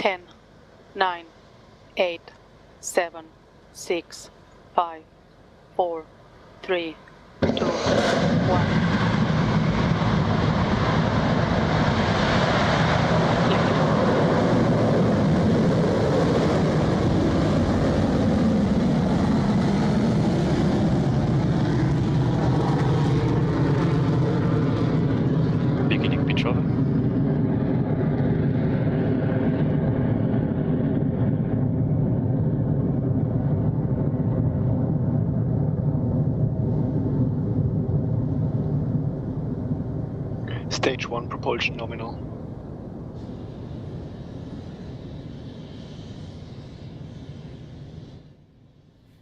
10, 9, 8, 7, 6, 5, 4, 3, 2, 1. Beginning pitch over. Stage 1 propulsion nominal.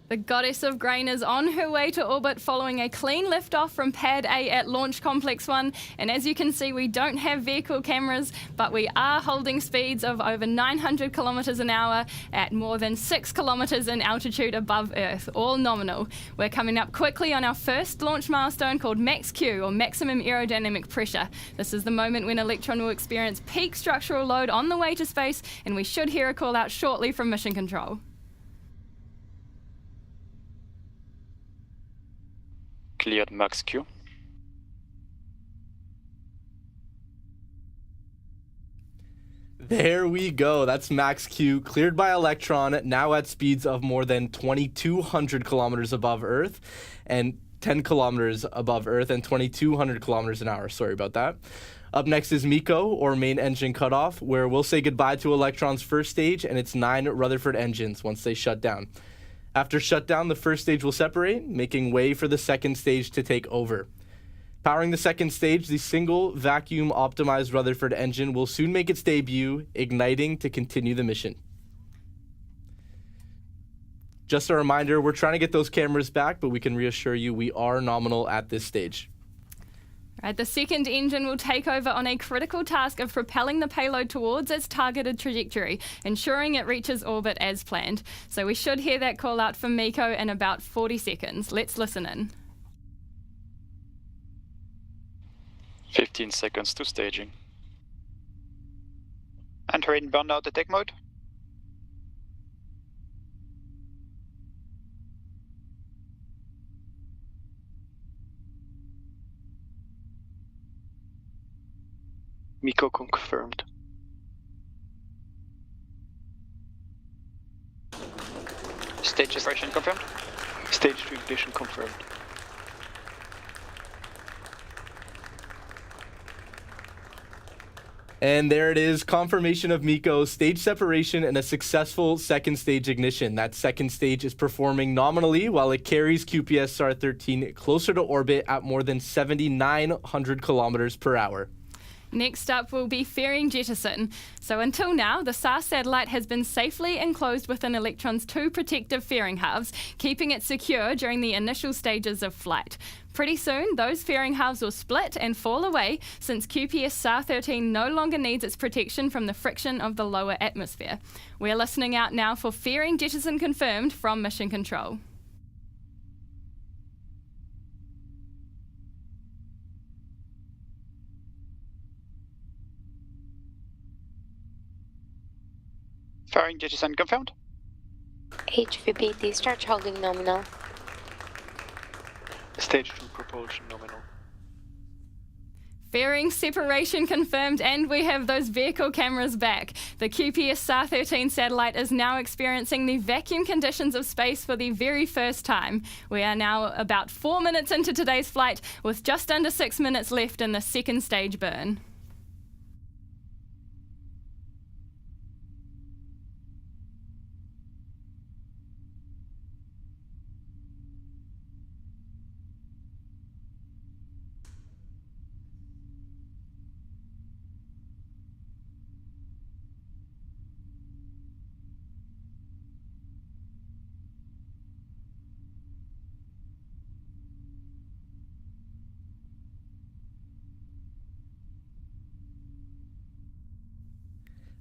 The Goddess of Grain is on her way to orbit following a clean liftoff from Pad A at Launch Complex 1. And as you can see, we don't have vehicle cameras, but we are holding speeds of over 900 kilometers an hour at more than 6 kilometers in altitude above Earth, all nominal. We're coming up quickly on our first launch milestone called Max Q, or Maximum Aerodynamic Pressure. This is the moment when Electron will experience peak structural load on the way to space, and we should hear a call out shortly from Mission Control. Cleared Max Q. There we go. That's Max Q, cleared by Electron, now at speeds of more than 2,200 kilometers above Earth, and 10 kilometers above Earth, and 2,200 kilometers an hour. Sorry about that. Up next is MECO, or main engine cutoff, where we'll say goodbye to Electron's first stage and its 9 Rutherford engines once they shut down. After shutdown, the first stage will separate, making way for the second stage to take over. Powering the second stage, the single vacuum optimized Rutherford engine will soon make its debut, igniting to continue the mission. Just a reminder, we're trying to get those cameras back, but we can reassure you we are nominal at this stage. Right, the second engine will take over on a critical task of propelling the payload towards its targeted trajectory, ensuring it reaches orbit as planned. So we should hear that call out from MECO in about 40 seconds. Let's listen in. 15 seconds to staging. Entering burnout attack mode. MECO confirmed. Stage separation confirmed. Stage 2 ignition confirmed. And there it is, confirmation of MECO, stage separation, and a successful second stage ignition. That second stage is performing nominally while it carries QPS-SAR-13 closer to orbit at more than 7,900 kilometers per hour. Next up will be fairing jettison. So until now, the SAR satellite has been safely enclosed within Electron's 2 protective fairing halves, keeping it secure during the initial stages of flight. Pretty soon, those fairing halves will split and fall away since QPS-SAR-13 no longer needs its protection from the friction of the lower atmosphere. We're listening out now for fairing jettison confirmed from Mission Control. Fairing jettison confirmed. HVP discharge holding nominal. Stage 2 propulsion nominal. Fairing separation confirmed, and we have those vehicle cameras back. The QPS-SAR-13 satellite is now experiencing the vacuum conditions of space for the very first time. We are now about 4 minutes into today's flight, with just under 6 minutes left in the second stage burn.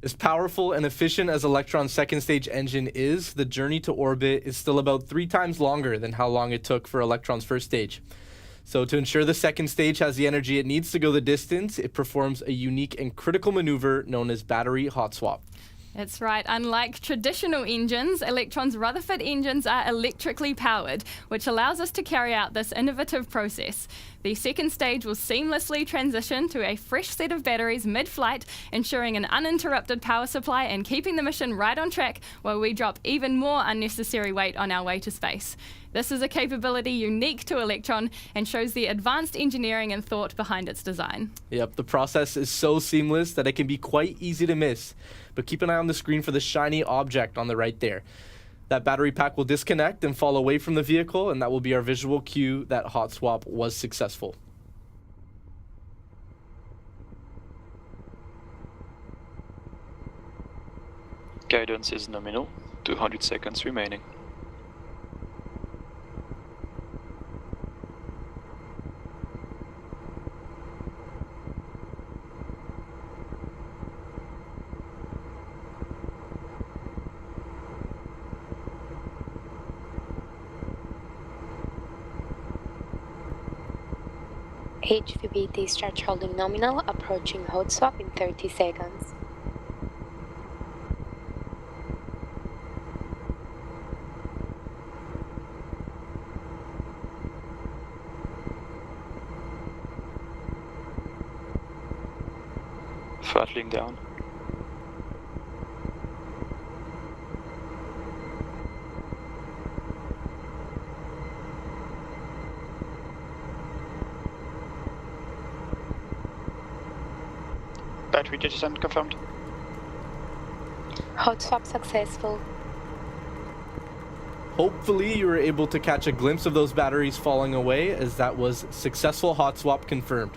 As powerful and efficient as Electron's second stage engine is, the journey to orbit is still about 3 times longer than how long it took for Electron's first stage. So to ensure the second stage has the energy it needs to go the distance, it performs a unique and critical maneuver known as battery hot swap. That's right. Unlike traditional engines, Electron's Rutherford engines are electrically powered, which allows us to carry out this innovative process. The second stage will seamlessly transition to a fresh set of batteries mid-flight, ensuring an uninterrupted power supply and keeping the mission right on track while we drop even more unnecessary weight on our way to space. This is a capability unique to Electron and shows the advanced engineering and thought behind its design. Yep, the process is so seamless that it can be quite easy to miss. But keep an eye on the screen for the shiny object on the right there. That battery pack will disconnect and fall away from the vehicle, and that will be our visual cue that hot swap was successful. Guidance is nominal. 200 seconds remaining. HVB discharge holding nominal, approaching hot swap in 30 seconds. Throttling down. Battery jettison confirmed. Hot swap successful. Hopefully you were able to catch a glimpse of those batteries falling away, as that was successful hot swap confirmed.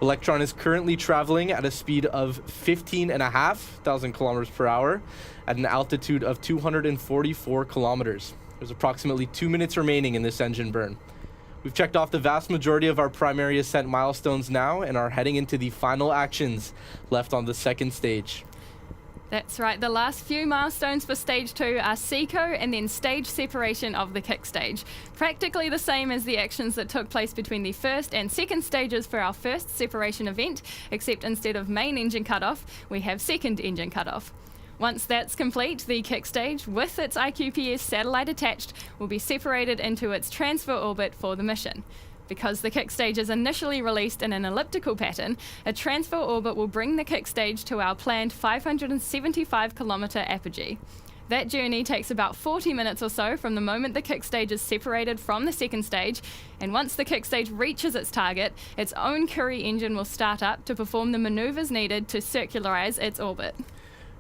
Electron is currently traveling at a speed of 15,500 kilometers per hour at an altitude of 244 kilometers. There's approximately 2 minutes remaining in this engine burn. We've checked off the vast majority of our primary ascent milestones now and are heading into the final actions left on the second stage. That's right, the last few milestones for Stage 2 are SECO and then stage separation of the kick stage. Practically the same as the actions that took place between the first and second stages for our first separation event, except instead of main engine cutoff, we have second engine cutoff. Once that's complete, the kick stage, with its IQPS satellite attached, will be separated into its transfer orbit for the mission. Because the kick stage is initially released in an elliptical pattern, a transfer orbit will bring the kick stage to our planned 575 kilometer apogee. That journey takes about 40 minutes or so from the moment the kick stage is separated from the second stage, and once the kick stage reaches its target, its own Curie engine will start up to perform the maneuvers needed to circularize its orbit.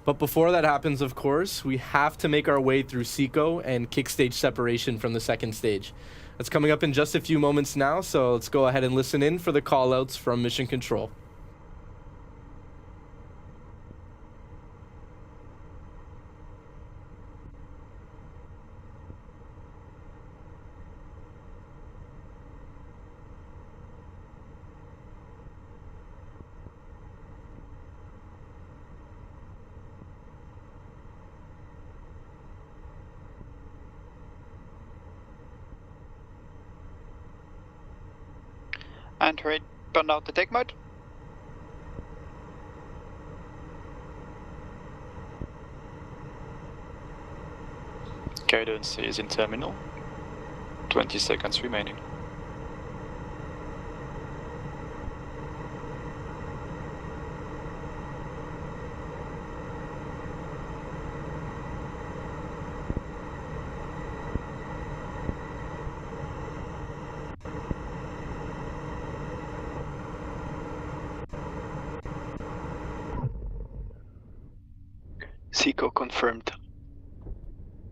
But before that happens, of course, we have to make our way through SECO and kick stage separation from the second stage. That's coming up in just a few moments now, so let's go ahead and listen in for the call-outs from Mission Control. Android, burn out the tech mode. Guidance is in terminal. 20 seconds remaining. SECO confirmed.